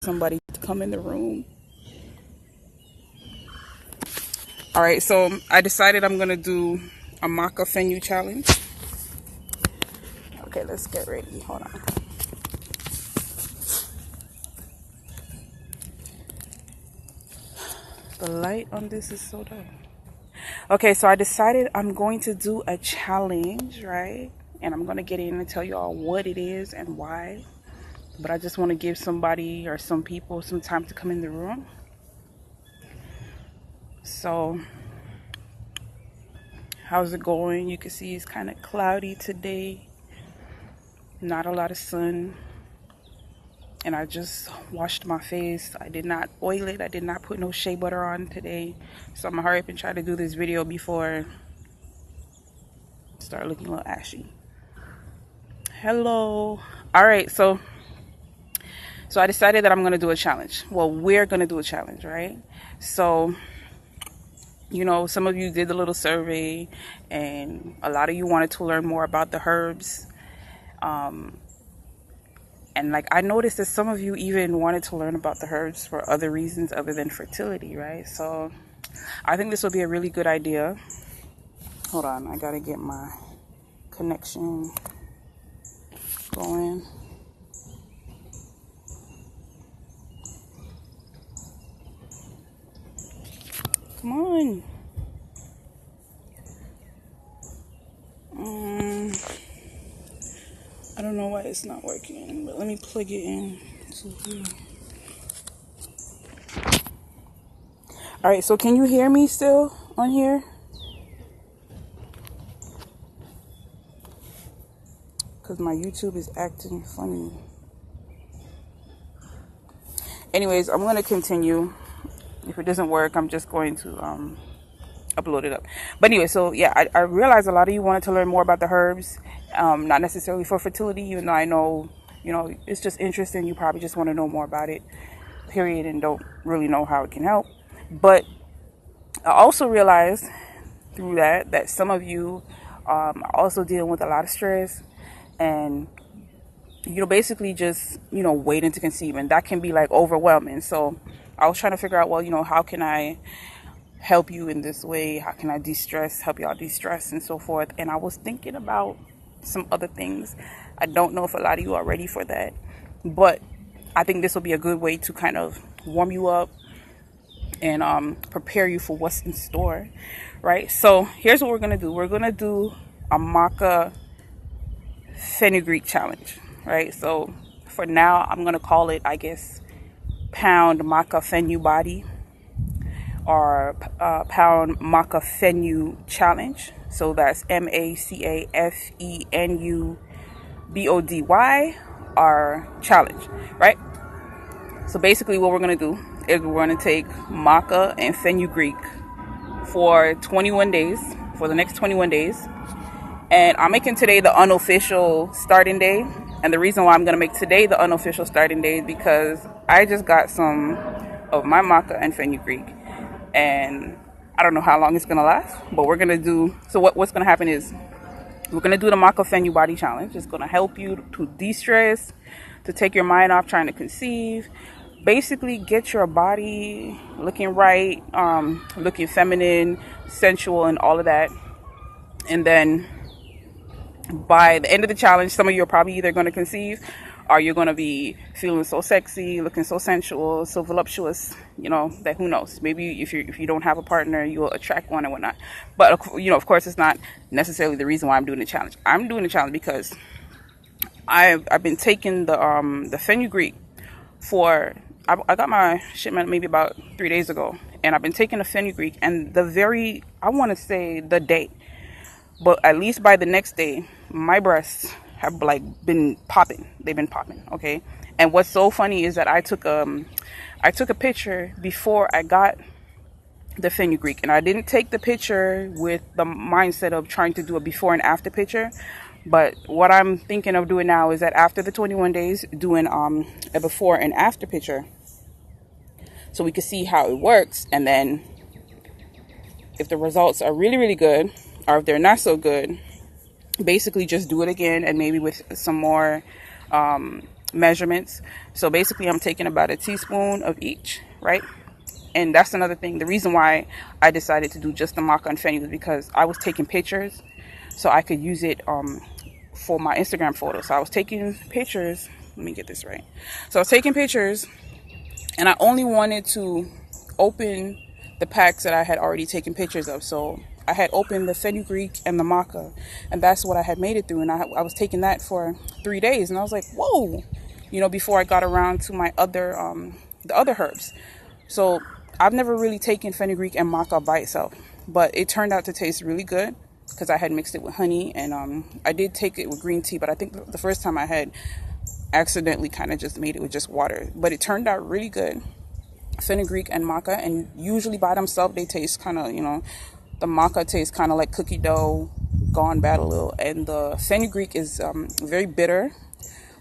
Somebody to come in the room. All right, so I decided I'm gonna do a Maca Fenu challenge. Okay, let's get ready. Hold on. The light on this is so dark. Okay, so I decided I'm going to do a challenge, right? And I'm gonna get in and tell you all what it is and why. But I just want to give somebody or some people some time to come in the room. So, how's it going? You can see it's kind of cloudy today. Not a lot of sun. And I just washed my face. I did not oil it. I did not put no shea butter on today. So I'm gonna hurry up and try to do this video before I start looking a little ashy. Hello. All right, so I decided that I'm gonna do a challenge. Well, we're gonna do a challenge, right? So, you know, some of you did the little survey and a lot of you wanted to learn more about the herbs. And like I noticed that some of you even wanted to learn about the herbs for other reasons other than fertility, right? So I think this will be a really good idea. Hold on, I gotta get my connection going. Come on. I don't know why it's not working, but let me plug it in to here. All right, so can you hear me still on here? Because my YouTube is acting funny. Anyways, I'm going to continue. If it doesn't work, I'm just going to upload it up. But anyway, so yeah, I realized a lot of you wanted to learn more about the herbs. Not necessarily for fertility, even though I know, you know, it's just interesting. You probably just want to know more about it, period, and don't really know how it can help. But I also realized through that some of you are also dealing with a lot of stress and, you know, basically just, you know, waiting to conceive. And that can be like overwhelming. So I was trying to figure out, well, you know, how can I help you in this way? How can I de-stress, help y'all de-stress and so forth? And I was thinking about some other things. I don't know if a lot of you are ready for that, but I think this will be a good way to kind of warm you up and prepare you for what's in store, right? So here's what we're gonna do. We're gonna do a Maca Fenugreek challenge, right? So for now, I'm gonna call it, I guess, pound Maca Fenu body or pound Maca Fenu challenge. So that's MACAFENUBODY our challenge, right? So basically what we're going to do is we're going to take Maca and Fenugreek for 21 days, for the next 21 days. And I'm making today the unofficial starting day. And the reason why I'm going to make today the unofficial starting day is because I just got some of my Maca and Fenugreek. And I don't know how long it's going to last, but we're going to do, so what's going to happen is we're going to do the Maca Fenu body challenge. It's going to help you to de-stress, to take your mind off trying to conceive, basically get your body looking right, looking feminine, sensual, and all of that. And then by the end of the challenge, some of you are probably either going to conceive or you're going to be feeling so sexy, looking so sensual, so voluptuous, you know, that who knows, maybe if you don't have a partner, you'll attract one and whatnot. But, you know, of course, it's not necessarily the reason why I'm doing the challenge. I'm doing the challenge because I've been taking the Fenugreek for, I got my shipment maybe about 3 days ago, and I've been taking the Fenugreek, and I want to say the day, but at least by the next day, my breasts have like been popping. They've been popping, okay? And what's so funny is that I took a picture before I got the Fenugreek, and I didn't take the picture with the mindset of trying to do a before and after picture. But what I'm thinking of doing now is that after the 21 days, doing a before and after picture, so we can see how it works. And then if the results are really, really good, or if they're not so good, basically just do it again, and maybe with some more measurements. So basically I'm taking about a teaspoon of each, right? And that's another thing. The reason why I decided to do just the maca and fenugreek was because I was taking pictures so I could use it for my Instagram photo. So I was taking pictures. Let me get this right. So I was taking pictures, and I only wanted to open the packs that I had already taken pictures of. So I had opened the fenugreek and the maca, and that's what I had made it through. And I was taking that for 3 days, and I was like, whoa, before I got around to my other the other herbs. So I've never really taken fenugreek and maca by itself, but it turned out to taste really good because I had mixed it with honey, and I did take it with green tea, but I think the first time I had accidentally kind of just made it with just water, but it turned out really good. Fenugreek and maca, and usually by themselves they taste kind of, the maca tastes kind of like cookie dough gone bad a little, and the fenugreek is very bitter,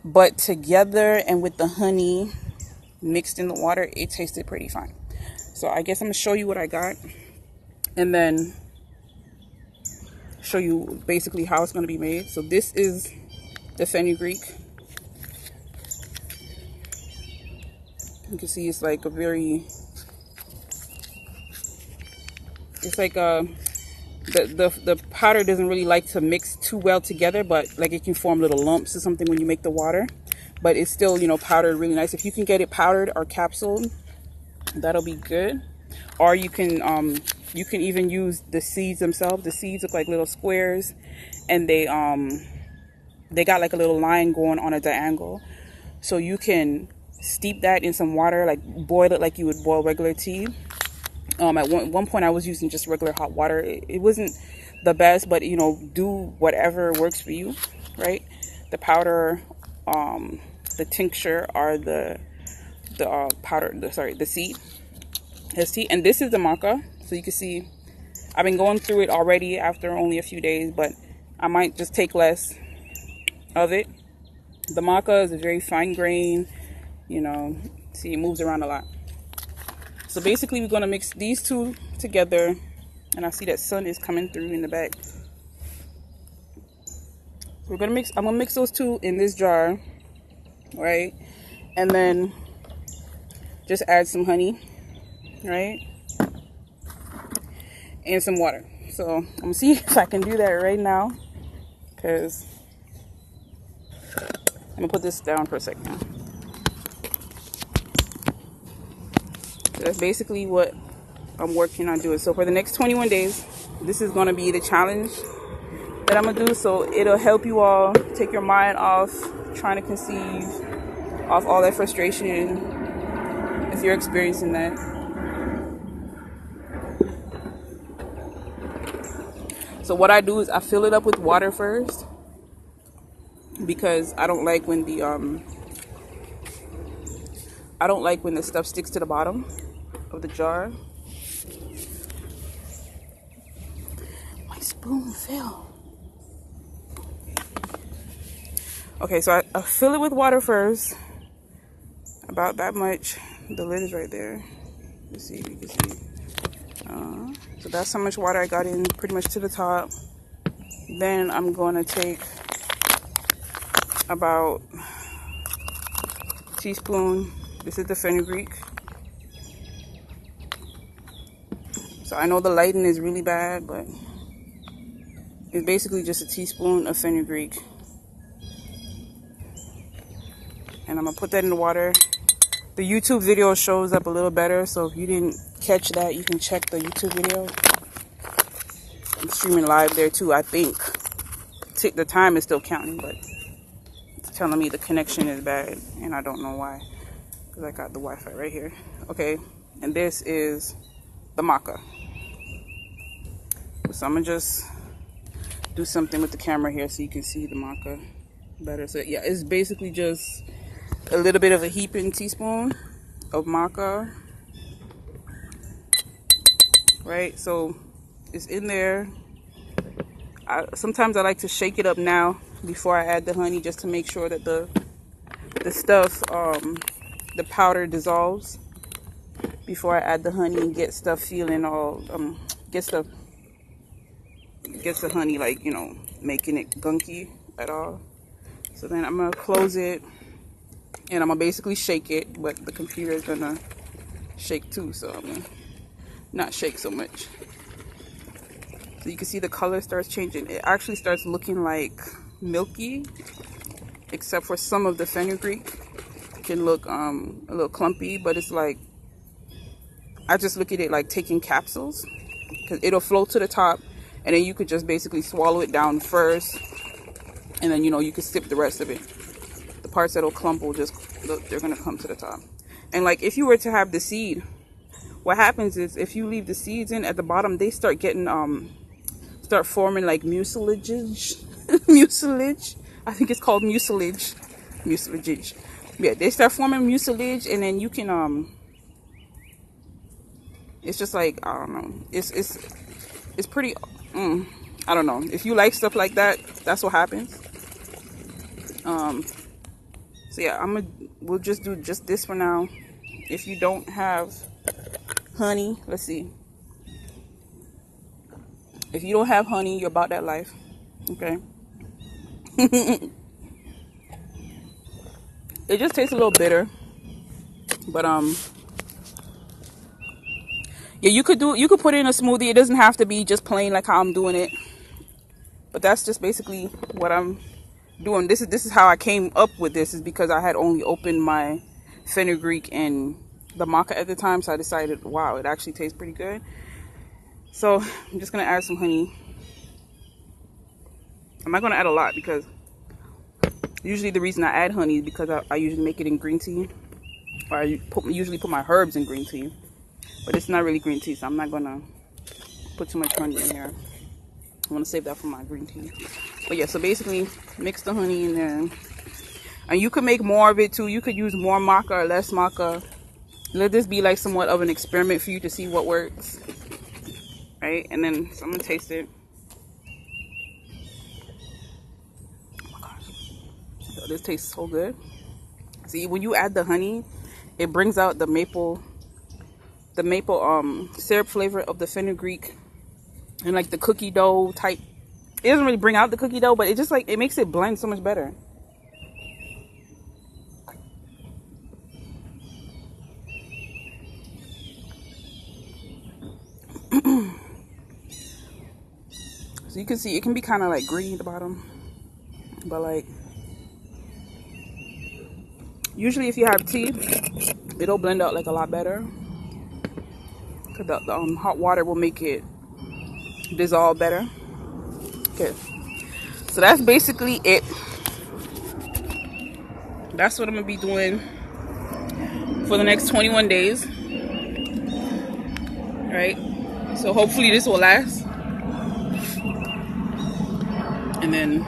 but together and with the honey mixed in the water, it tasted pretty fine. So I guess I'm gonna show you what I got, and then show you basically how it's gonna be made. So this is the fenugreek. You can see it's like a very, it's like the powder doesn't really like to mix too well together, but like it can form little lumps or something when you make the water, but it's still, powdered really nice. If you can get it powdered or capsuled, that'll be good. Or you can even use the seeds themselves. The seeds look like little squares, and they got like a little line going on a diagonal. So you can steep that in some water, like boil it like you would boil regular tea. At one point I was using just regular hot water. It wasn't the best, but do whatever works for you, right? The powder, the tincture, or the powder, the seed. And this is the maca. So you can see I've been going through it already after only a few days, but I might just take less of it. The maca is a very fine grain, see, it moves around a lot. So basically we're going to mix these two together, and I see that sun is coming through in the back. I'm going to mix those two in this jar, right? And then just add some honey, right? And some water. So I'm going to see if I can do that right now, because I'm going to put this down for a second. So that's basically what I'm working on doing. So for the next 21 days, this is going to be the challenge that I'm going to do. So it'll help you all take your mind off trying to conceive, off all that frustration if you're experiencing that. So what I do is I fill it up with water first, because I don't like when the stuff sticks to the bottom of the jar. My spoon fell. Okay, so I fill it with water first, about that much. The lid is right there. Let's see if you can see. So that's how much water I got in, pretty much to the top. Then I'm going to take about a teaspoon. This is the fenugreek. So I know the lighting is really bad, but it's basically just a teaspoon of fenugreek. And I'm going to put that in the water. The YouTube video shows up a little better, so if you didn't catch that, you can check the YouTube video. I'm streaming live there too, I think. The time is still counting, but it's telling me the connection is bad, and I don't know why, because I got the Wi-Fi right here. Okay, and this is the maca. So I'm gonna just do something with the camera here so you can see the maca better. So yeah, it's basically just a little bit of a heaping teaspoon of maca, right? So it's in there. Sometimes I like to shake it up now before I add the honey, just to make sure that the stuff, the powder dissolves before I add the honey, and get stuff feeling all, gets the honey, like, making it gunky at all. So then I'm gonna close it And I'm gonna basically shake it, but the computer is gonna shake too, so I'm gonna not shake so much. So you can see the color starts changing. It actually starts looking like milky, except for some of the fenugreek can look a little clumpy, but it's like, I just look at it like taking capsules, because it'll float to the top, and then you could just basically swallow it down first, and then you can sip the rest of it. The parts that'll clump will just, they're gonna come to the top. And like, if you were to have the seed, what happens is, if you leave the seeds in at the bottom, they start getting start forming like mucilage. Mucilage, I think it's called mucilage. Yeah, they start forming mucilage, and then you can it's just like, I don't know, it's pretty, I don't know, if you like stuff like that, that's what happens. So yeah, we'll just do just this for now. If you don't have honey, let's see, if you don't have honey, you're about that life, okay? It just tastes a little bitter, but yeah, you could put it in a smoothie. It doesn't have to be just plain like how I'm doing it, but that's just basically what I'm doing. This is how I came up with this, is because I had only opened my fenugreek and the maca at the time, so I decided, wow, it actually tastes pretty good. So I'm just gonna add some honey. I'm not gonna add a lot, because usually the reason I add honey is because I usually make it in green tea, or I usually put my herbs in green tea, but it's not really green tea, so I'm not gonna put too much honey in here. I want to save that for my green tea. But yeah, so basically mix the honey in there, and you could make more of it too. You could use more maca or less maca. Let this be like somewhat of an experiment for you to see what works, right? And then, so I'm gonna taste it. This tastes so good. See, when you add the honey, it brings out the maple syrup flavor of the fenugreek, and like the cookie dough type. It doesn't really bring out the cookie dough, but it just like, it makes it blend so much better. So you can see it can be kind of like gritty at the bottom, but like, usually if you have tea, it'll blend out like a lot better, because the hot water will make it dissolve better. Okay, so that's basically it. That's what I'm gonna be doing for the next 21 days, right? So hopefully this will last, and then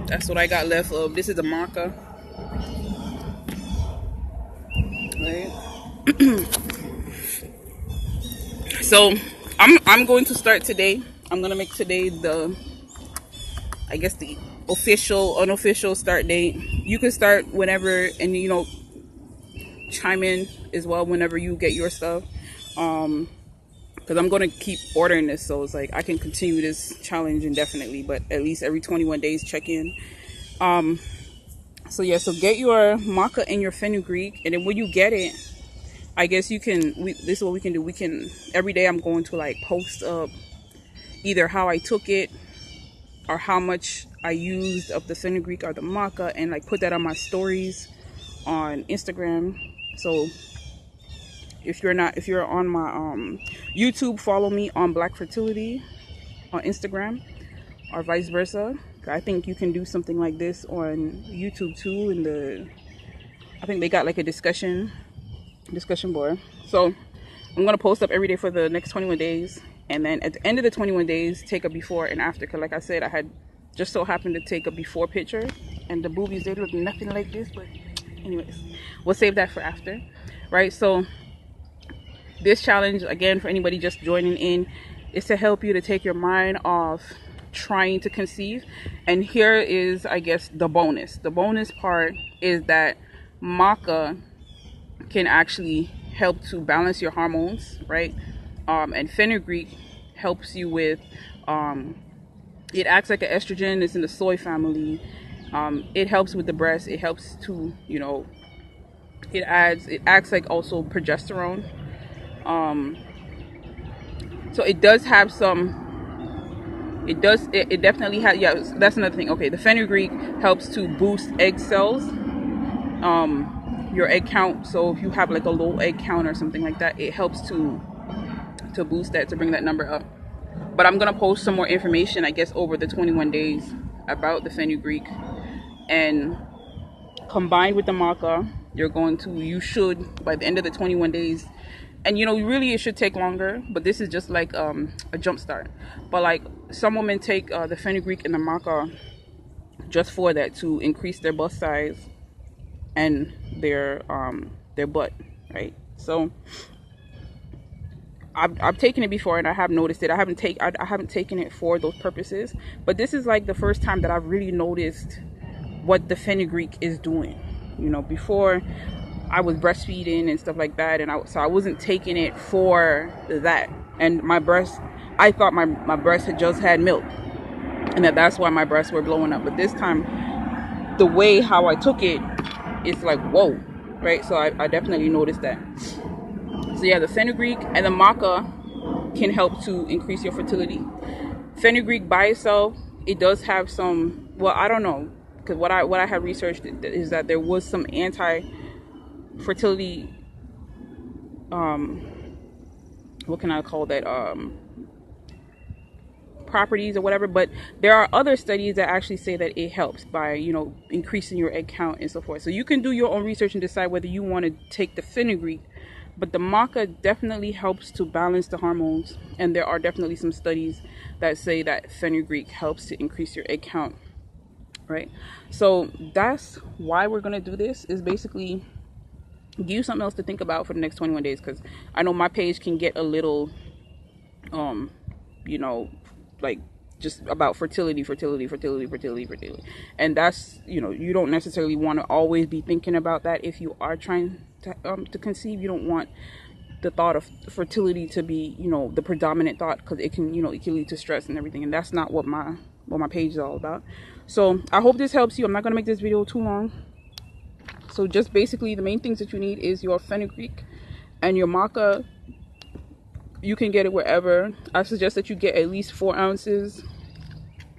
that's what I got left of. This is the maca, right? So I'm going to start today. I'm gonna make today the, I guess, the official, unofficial start date. You can start whenever, and chime in as well whenever you get your stuff, because I'm going to keep ordering this, so it's like I can continue this challenge indefinitely, but at least every 21 days check in. So yeah, so get your maca and your fenugreek, and then when you get it, I guess you can, this is what we can do. We can, every day I'm going to like post up either how I took it or how much I used of the fenugreek or the maca, and like put that on my stories on Instagram. So if you're on my YouTube, follow me on Black Fertility on Instagram, or vice versa. I think you can do something like this on YouTube too. I think they got like a discussion board. So I'm gonna post up every day for the next 21 days, and then at the end of the 21 days, take a before and after. Because like I said, I had just so happened to take a before picture, and the boobies, they look nothing like this. But anyways, we'll save that for after, right? So this challenge, again, for anybody just joining in, is to help you to take your mind off trying to conceive. And here is, I guess, the bonus. The bonus part is that maca can actually help to balance your hormones, right? And fenugreek helps you with, it acts like an estrogen. It's in the soy family. It helps with the breast. It helps to, It acts like also progesterone. So it does have some. It definitely has. Yeah, that's another thing. Okay, the fenugreek helps to boost egg cells, your egg count. So if you have like a low egg count or something like that, it helps to boost that, to bring that number up. But I'm gonna post some more information, I guess, over the 21 days about the fenugreek, and combined with the maca, you should, by the end of the 21 days, and really it should take longer, but this is just like a jump start. But like some women take the fenugreek and the maca just for that, to increase their bust size and their butt, right? So I've taken it before and I have noticed it. I haven't taken it for those purposes, but this is like the first time that I've really noticed what the fenugreek is doing. Before I was breastfeeding and stuff like that, and so I wasn't taking it for that. And I thought my breast had just had milk, and that's why my breasts were blowing up. But this time, the way how I took it, it's like, whoa, right? So I definitely noticed that. So yeah, the fenugreek and the maca can help to increase your fertility. Fenugreek by itself, it does have some, well, I don't know, because what I have researched is that there was some anti-fertility, what can I call that, properties or whatever. But there are other studies that actually say that it helps by increasing your egg count and so forth. So you can do your own research and decide whether you want to take the fenugreek. But the maca definitely helps to balance the hormones, and there are definitely some studies that say that fenugreek helps to increase your egg count, right? So that's why we're going to do this, is basically give you something else to think about for the next 21 days, because I know my page can get a little like just about fertility, and that's you don't necessarily want to always be thinking about that. If you are trying to conceive, you don't want the thought of fertility to be the predominant thought, because it can lead to stress and everything, and that's not what my page is all about. So I hope this helps you. I'm not going to make this video too long. So just basically the main things that you need is your fenugreek and your maca. You can get it wherever. I suggest that you get at least 4 ounces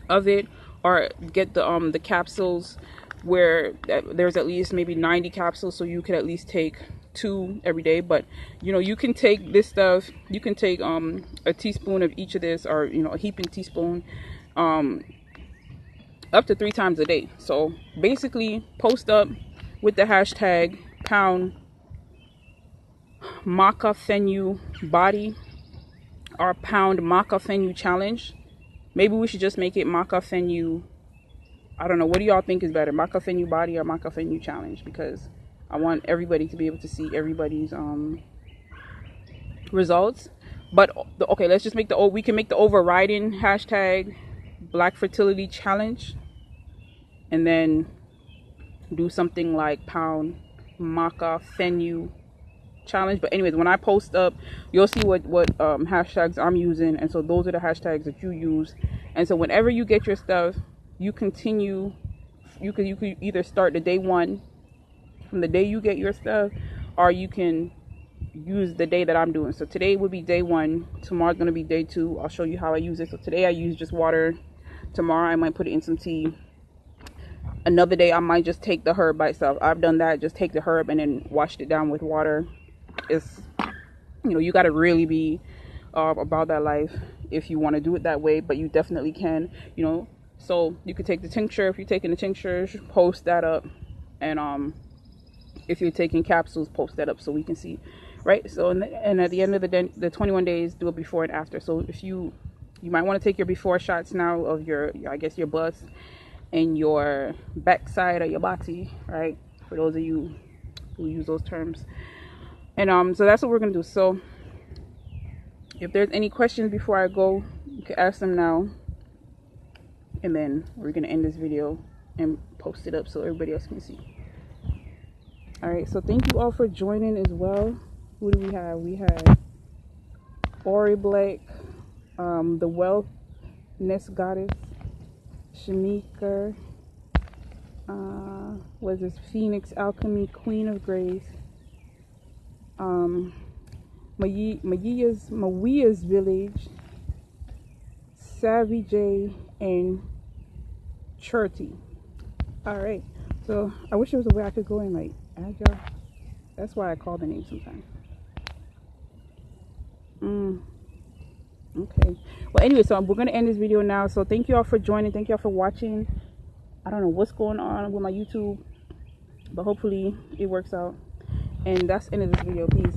of it, or get the capsules where there's at least maybe 90 capsules, so you could at least take 2 every day. But you can take this stuff, you can take a teaspoon of each of this, or a heaping teaspoon, up to 3 times a day. So basically post up with the hashtag pound maca fenu body, or pound maca fenu challenge. Maybe we should just make it maca fenu, I don't know, what do y'all think is better, maca fenu body or maca fenu challenge? Because I want everybody to be able to see everybody's results. But okay, let's just make we can make the overriding hashtag Black Fertility Challenge, and then do something like pound maca fenu challenge. But anyways, when I post up, you'll see what hashtags I'm using, and so those are the hashtags that you use. And so whenever you get your stuff, you could either start the day 1 from the day you get your stuff, or you can use the day that I'm doing. So today would be day 1, tomorrow's going to be day 2. I'll show you how I use it. So today I use just water, tomorrow I might put it in some tea, another day I might just take the herb by itself. I've done that, just take the herb and then washed it down with water. It's you got to really be about that life if you want to do it that way, but you definitely can. So you could take the tincture. If you're taking the tincture, post that up, and if you're taking capsules, post that up so we can see, right? So and at the end of the 21 days, do it before and after. So if you might want to take your before shots now of your I guess your bust and your backside of your body, right? For those of you who use those terms. And so that's what we're gonna do. So if there's any questions before I go, you can ask them now, and then we're gonna end this video and post it up so everybody else can see. All right, so thank you all for joining as well. Who do we have? We had Ori Blake, the Wellness Goddess, Shamika, What is this? Phoenix Alchemy, Queen of Grace. Mawia's Village, Savvy J, and Cherty. Alright, so I wish there was a way I could go and like add y'all. That's why I call the name sometimes. Okay. Well, anyway, so we're going to end this video now. So thank you all for joining. Thank you all for watching. I don't know what's going on with my YouTube, but hopefully it works out. And that's the end of this video. Peace.